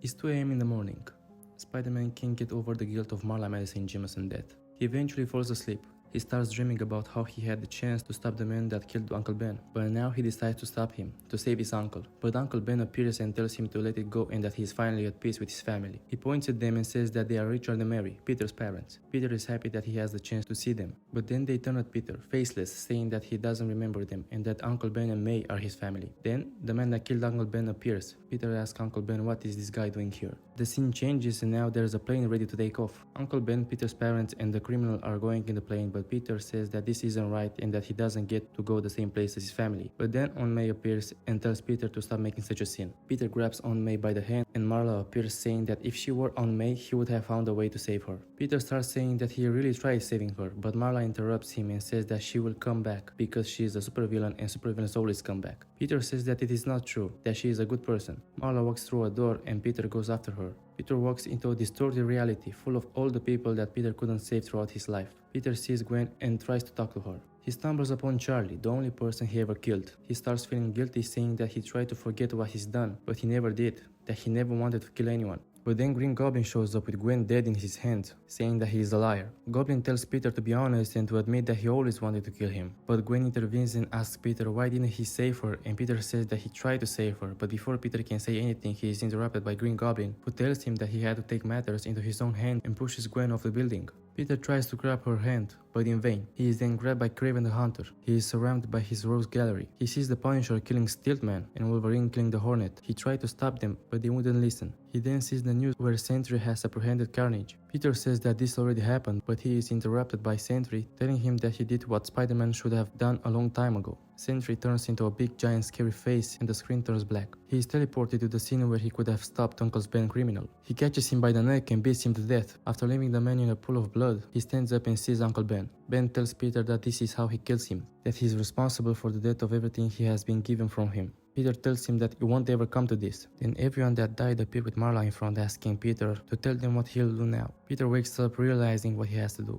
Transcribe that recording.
It's 2 a.m. in the morning. Spider-Man can't get over the guilt of Marla menacing Jameson's death. He eventually falls asleep. He starts dreaming about how he had the chance to stop the man that killed Uncle Ben, but now he decides to stop him, to save his uncle. But Uncle Ben appears and tells him to let it go and that he is finally at peace with his family. He points at them and says that they are Richard and Mary, Peter's parents. Peter is happy that he has the chance to see them, but then they turn at Peter, faceless, saying that he doesn't remember them and that Uncle Ben and May are his family. Then, the man that killed Uncle Ben appears. Peter asks Uncle Ben what is this guy doing here. The scene changes and now there's a plane ready to take off. Uncle Ben, Peter's parents and the criminal are going in the plane, but Peter says that this isn't right and that he doesn't get to go the same place as his family. But then Aunt May appears and tells Peter to stop making such a scene. Peter grabs Aunt May by the hand and Marla appears saying that if she were Aunt May, he would have found a way to save her. Peter starts saying that he really tried saving her, but Marla interrupts him and says that she will come back because she is a supervillain and supervillains always come back. Peter says that it is not true, that she is a good person. Marla walks through a door and Peter goes after her. Peter walks into a distorted reality full of all the people that Peter couldn't save throughout his life. Peter sees Gwen and tries to talk to her. He stumbles upon Charlie, the only person he ever killed. He starts feeling guilty, saying that he tried to forget what he's done, but he never did, that he never wanted to kill anyone. But then Green Goblin shows up with Gwen dead in his hand, saying that he is a liar. Goblin tells Peter to be honest and to admit that he always wanted to kill him. But Gwen intervenes and asks Peter why didn't he save her, and Peter says that he tried to save her, but before Peter can say anything he is interrupted by Green Goblin, who tells him that he had to take matters into his own hand and pushes Gwen off the building. Peter tries to grab her hand, but in vain. He is then grabbed by Kraven the Hunter. He is surrounded by his rogues gallery. He sees the Punisher killing Stiltman and Wolverine killing the Hornet. He tried to stop them, but they wouldn't listen. He then sees the news where Sentry has apprehended Carnage. Peter says that this already happened, but he is interrupted by Sentry, telling him that he did what Spider-Man should have done a long time ago. Sentry turns into a big giant scary face and the screen turns black. He is teleported to the scene where he could have stopped Uncle Ben's criminal. He catches him by the neck and beats him to death. After leaving the man in a pool of blood, he stands up and sees Uncle Ben. Ben tells Peter that this is how he kills him, that he is responsible for the death of everything he has been given from him. Peter tells him that it won't ever come to this. Then everyone that died appear with Marla in front asking Peter to tell them what he'll do now. Peter wakes up realizing what he has to do.